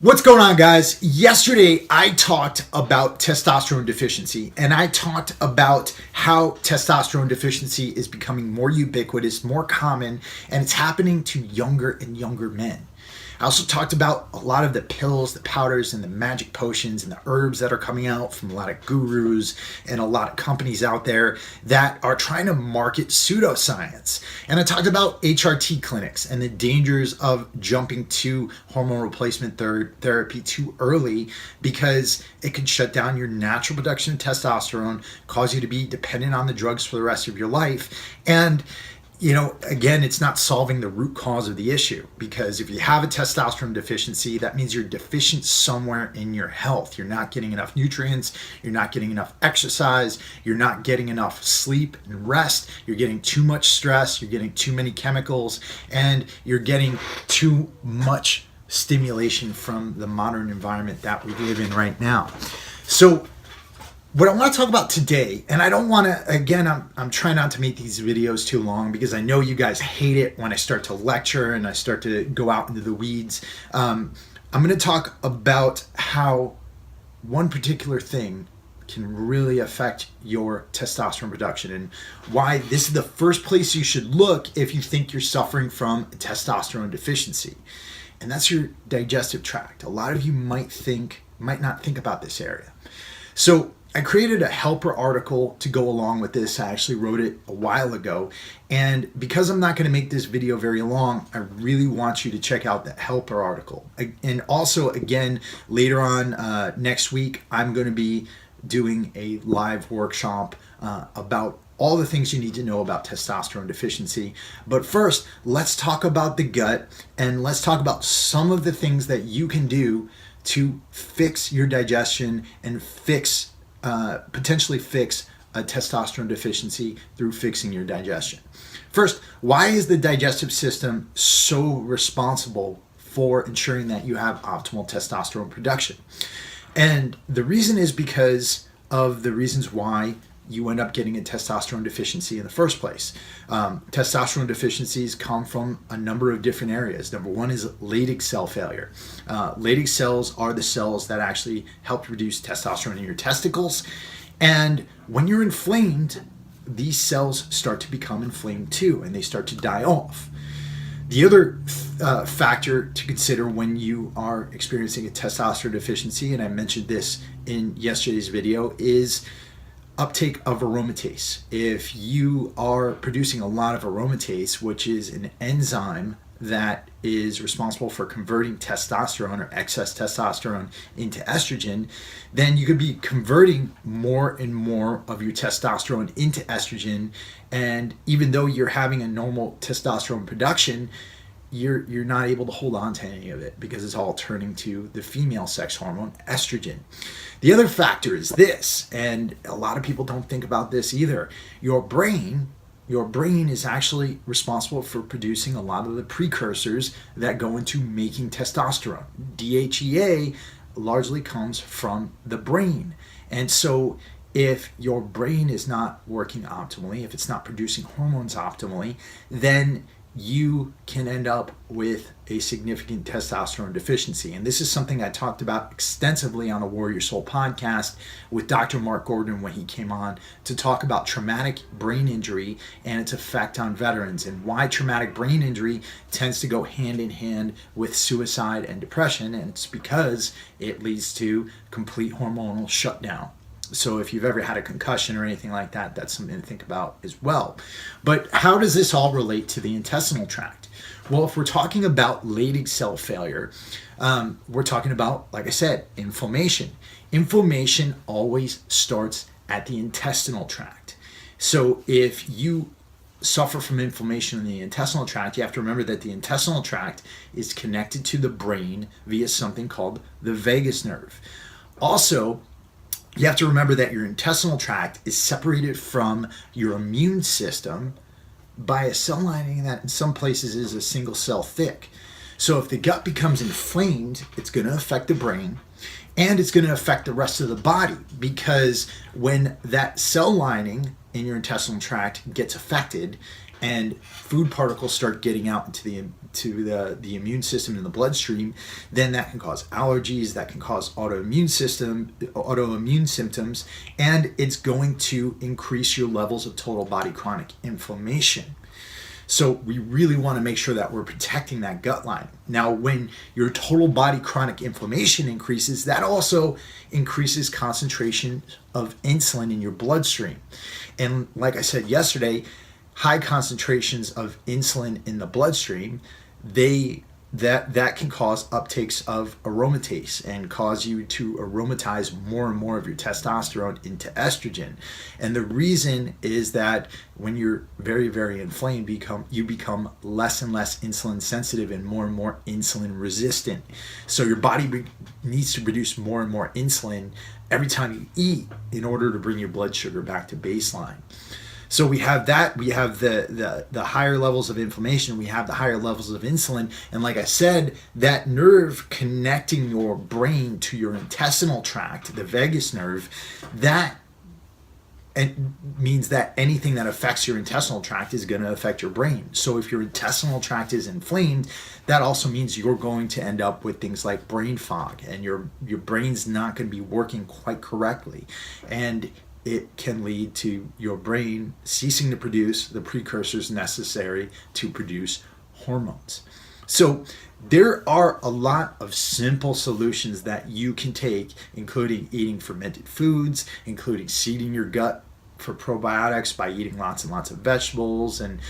What's going on, guys? Yesterday, I talked about testosterone deficiency, and I talked about how testosterone deficiency is becoming more ubiquitous, more common, and it's happening to younger and younger men. I also talked about a lot of the pills, the powders, and the magic potions and the herbs that are coming out from a lot of gurus and a lot of companies out there that are trying to market pseudoscience. And I talked about HRT clinics and the dangers of jumping to hormone replacement therapy too early because it can shut down your natural production of testosterone, cause you to be dependent on the drugs for the rest of your life. And again, it's not solving the root cause of the issue, because if you have a testosterone deficiency, that means you're deficient somewhere in your health. You're not getting enough nutrients, you're not getting enough exercise, you're not getting enough sleep and rest, you're getting too much stress, you're getting too many chemicals, and you're getting too much stimulation from the modern environment that we live in right now. So what I want to talk about today, and I don't want to, again, I'm trying not to make these videos too long because I know you guys hate it when I start to lecture and I start to go out into the weeds. I'm going to talk about how one particular thing can really affect your testosterone production and why this is the first place you should look if you think you're suffering from a testosterone deficiency. And that's your digestive tract. A lot of you might not think about this area. So I created a helper article to go along with this. I actually wrote it a while ago. And because I'm not going to make this video very long, I really want you to check out that helper article. And also, again, later on next week, I'm going to be doing a live workshop about all the things you need to know about testosterone deficiency. But first, let's talk about the gut, and let's talk about some of the things that you can do to fix your digestion and potentially fix a testosterone deficiency through fixing your digestion. First, why is the digestive system so responsible for ensuring that you have optimal testosterone production? And the reason is because of the reasons why you end up getting a testosterone deficiency in the first place. Testosterone deficiencies come from a number of different areas. Number one is Leydig cell failure. Leydig cells are the cells that actually help produce testosterone in your testicles. And when you're inflamed, these cells start to become inflamed too, and they start to die off. The other factor to consider when you are experiencing a testosterone deficiency, and I mentioned this in yesterday's video, is uptake of aromatase. If you are producing a lot of aromatase, which is an enzyme that is responsible for converting testosterone or excess testosterone into estrogen, then you could be converting more and more of your testosterone into estrogen. And even though you're having a normal testosterone production, you're not able to hold on to any of it because it's all turning to the female sex hormone, estrogen. The other factor is this, and a lot of people don't think about this either. Your brain is actually responsible for producing a lot of the precursors that go into making testosterone. DHEA largely comes from the brain. And so if your brain is not working optimally, if it's not producing hormones optimally, then you can end up with a significant testosterone deficiency. And this is something I talked about extensively on the Warrior Soul podcast with Dr. Mark Gordon when he came on to talk about traumatic brain injury and its effect on veterans, and why traumatic brain injury tends to go hand in hand with suicide and depression. And it's because it leads to complete hormonal shutdown. So if you've ever had a concussion or anything like that, that's something to think about as well. But how does this all relate to the intestinal tract? Well, if we're talking about Leydig cell failure, we're talking about, like I said, inflammation. Inflammation always starts at the intestinal tract. So if you suffer from inflammation in the intestinal tract, you have to remember that the intestinal tract is connected to the brain via something called the vagus nerve. Also, you have to remember that your intestinal tract is separated from your immune system by a cell lining that in some places is a single cell thick. So if the gut becomes inflamed, it's going to affect the brain and it's going to affect the rest of the body, because when that cell lining in your intestinal tract gets affected, and food particles start getting out into the immune system in the bloodstream, then that can cause allergies, that can cause autoimmune symptoms, and it's going to increase your levels of total body chronic inflammation. So we really want to make sure that we're protecting that gut line. Now, when your total body chronic inflammation increases, that also increases concentration of insulin in your bloodstream. And like I said yesterday, high concentrations of insulin in the bloodstream, that can cause uptakes of aromatase and cause you to aromatize more and more of your testosterone into estrogen. And the reason is that when you're very, very inflamed, you become less and less insulin sensitive and more insulin resistant. So your body needs to produce more and more insulin every time you eat in order to bring your blood sugar back to baseline. So we have that, we have the higher levels of inflammation, we have the higher levels of insulin, and like I said, that nerve connecting your brain to your intestinal tract, the vagus nerve, that means that anything that affects your intestinal tract is going to affect your brain. So if your intestinal tract is inflamed, that also means you're going to end up with things like brain fog, and your brain's not going to be working quite correctly. And it can lead to your brain ceasing to produce the precursors necessary to produce hormones. So there are a lot of simple solutions that you can take, including eating fermented foods, including seeding your gut for probiotics by eating lots and lots of vegetables and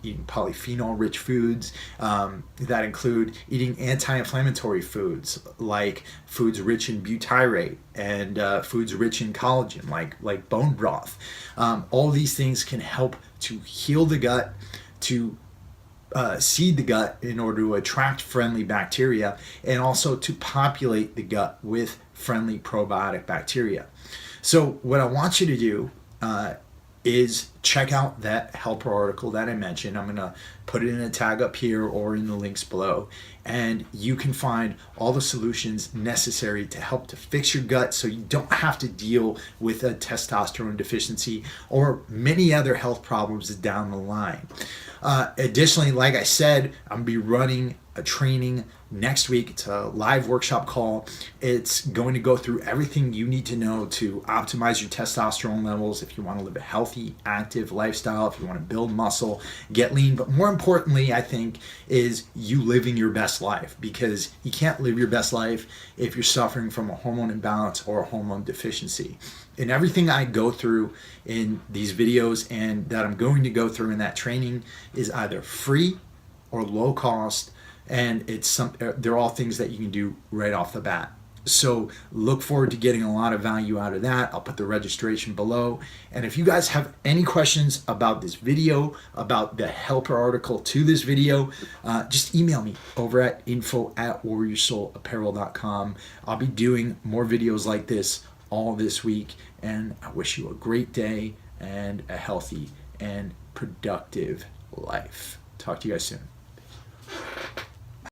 eating polyphenol-rich foods that include eating anti-inflammatory foods like foods rich in butyrate and foods rich in collagen like bone broth. All these things can help to heal the gut, to seed the gut in order to attract friendly bacteria, and also to populate the gut with friendly probiotic bacteria. So what I want you to do is check out that helper article that I mentioned. I'm going to put it in a tag up here or in the links below, and you can find all the solutions necessary to help to fix your gut so you don't have to deal with a testosterone deficiency or many other health problems down the line. Additionally, like I said, I'm going to be running a training next week. It's a live workshop call. It's going to go through everything you need to know to optimize your testosterone levels if you want to live a healthy, active lifestyle, if you want to build muscle, get lean, but more importantly, I think, is you living your best life, because you can't live your best life if you're suffering from a hormone imbalance or a hormone deficiency. And everything I go through in these videos and that I'm going to go through in that training is either free or low cost, and they're all things that you can do right off the bat. So look forward to getting a lot of value out of that. I'll put the registration below. And if you guys have any questions about this video, about the helper article to this video, just email me over at info@warriorsoulapparel.com. I'll be doing more videos like this all this week, and I wish you a great day and a healthy and productive life. Talk to you guys soon.